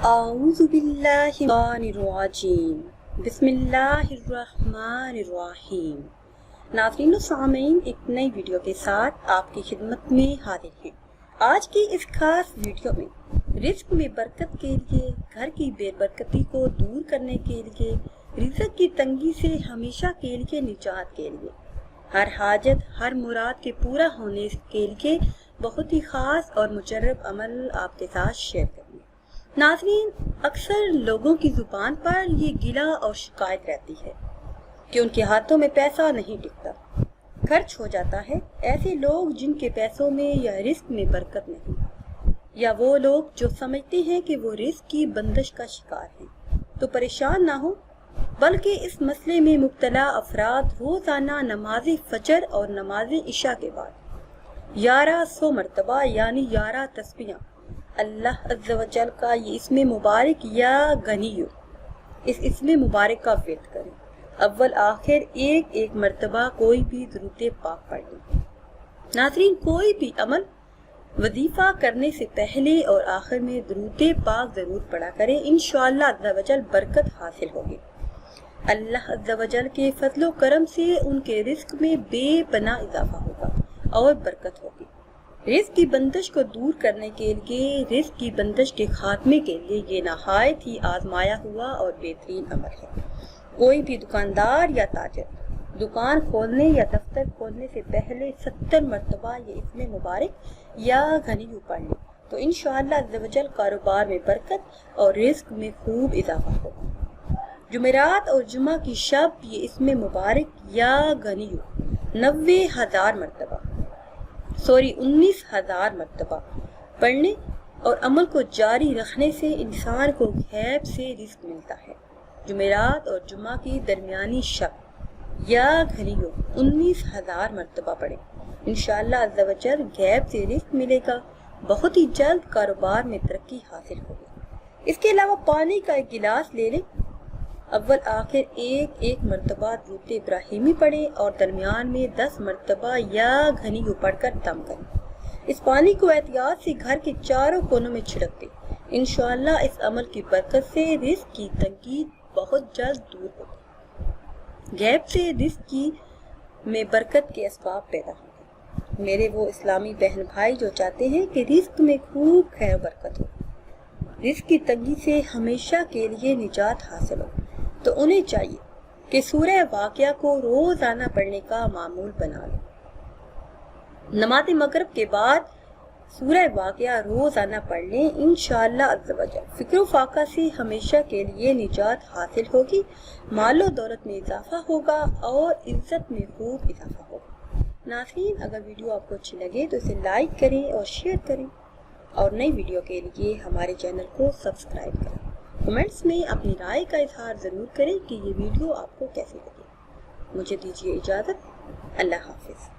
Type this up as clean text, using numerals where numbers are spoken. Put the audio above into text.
اعوذ باللہ من الرجیم بسم اللہ الرحمن الرحیم۔ ناظرین و سامعین، ایک نئی ویڈیو کے ساتھ آپ کی خدمت میں حاضر ہیں۔ آج کی اس خاص ویڈیو میں رزق میں برکت کے لیے، گھر کی بے برکتی کو دور کرنے کے لیے، رزق کی تنگی سے ہمیشہ کے لیے نجات کے لیے، ہر حاجت ہر مراد کے پورا ہونے کے لیے بہت ہی خاص اور مجرب عمل آپ کے ساتھ شیئر کریں گے۔ ناظرین، اکثر لوگوں کی زبان پر یہ گلہ اور شکایت رہتی ہے کہ ان کے ہاتھوں میں پیسہ نہیں ٹکتا، خرچ ہو جاتا ہے۔ ایسے لوگ جن کے پیسوں میں یا رزق میں برکت نہیں، یا وہ لوگ جو سمجھتے ہیں کہ وہ رزق کی بندش کا شکار ہیں، تو پریشان نہ ہو، بلکہ اس مسئلے میں مبتلا افراد روزانہ نماز فجر اور نماز عشاء کے بعد 1100 مرتبہ یعنی 11 تسبیحاں اللہ عز و جل کا یہ اسم مبارک یا غنیو، اس اسم مبارک کا ورد کریں۔ اول آخر ایک مرتبہ کوئی بھی درود پاک پڑھ لیں۔ ناظرین، کوئی بھی عمل وظیفہ کرنے سے پہلے اور آخر میں درود پاک ضرور پڑھا کریں، انشاءاللہ عز و جل برکت حاصل ہوگی۔ اللہ عز و جل کے فضل و کرم سے ان کے رزق میں بے پناہ اضافہ ہوگا اور برکت ہوگی۔ رزق کی بندش کو دور کرنے کے لیے، رزق کی بندش کے خاتمے کے لیے یہ نہایت ہی آزمایا ہوا اور بہترین عمل ہے۔ کوئی بھی دکاندار یا تاجر دکان کھولنے یا دفتر کھولنے سے پہلے 70 مرتبہ یہ اسم مبارک یا غنیو پڑھ لے تو انشاءاللہ عز و جل کاروبار میں برکت اور رزق میں خوب اضافہ ہوگا۔ جمعرات اور جمعہ کی شب یہ اسم مبارک یا غنیو 19,000 مرتبہ پڑھنے اور عمل کو جاری رکھنے سے انسان کو غیب سے رزق ملتا ہے۔ جمعرات اور جمعہ کی درمیانی شب یا غنیو 19,000 مرتبہ پڑھیں، انشاءاللہ عز و جل غیب سے رزق ملے گا، بہت ہی جلد کاروبار میں ترقی حاصل ہوگی۔ اس کے علاوہ پانی کا ایک گلاس لے لیں، اول آخر ایک مرتبہ درود ابراہیمی پڑھیں اور درمیان میں 10 مرتبہ یا غنیو پڑھ کر دم کریں۔ اس پانی کو احتیاط سے گھر کے چاروں کونوں میں چھڑک دیں، انشاءاللہ اس عمل کی برکت سے رزق کی تنگی بہت جلد دور ہوگی، غیب سے رزق کی میں برکت کے اسباب پیدا ہوں گے۔ میرے وہ اسلامی بہن بھائی جو چاہتے ہیں کہ رزق میں خوب خیر و برکت ہو، رزق کی تنگی سے ہمیشہ کے لیے نجات حاصل ہو، تو انہیں چاہیے کہ سورہ واقعہ کو روزانہ پڑھنے کا معمول بنا لیں۔ نماز مغرب کے بعد سورہ واقعہ روزانہ پڑھ لیں، انشاءاللہ عز و جل فکر و فاقہ سے ہمیشہ کے لیے نجات حاصل ہوگی، مال و دولت میں اضافہ ہوگا اور عزت میں خوب اضافہ ہوگا۔ ناظرین، اگر ویڈیو آپ کو اچھی لگے تو اسے لائک کریں اور شیئر کریں، اور نئی ویڈیو کے لیے ہمارے چینل کو سبسکرائب کریں۔ کمنٹس میں اپنی رائے کا اظہار ضرور کریں کہ یہ ویڈیو آپ کو کیسی لگی۔ مجھے دیجیے اجازت، اللہ حافظ۔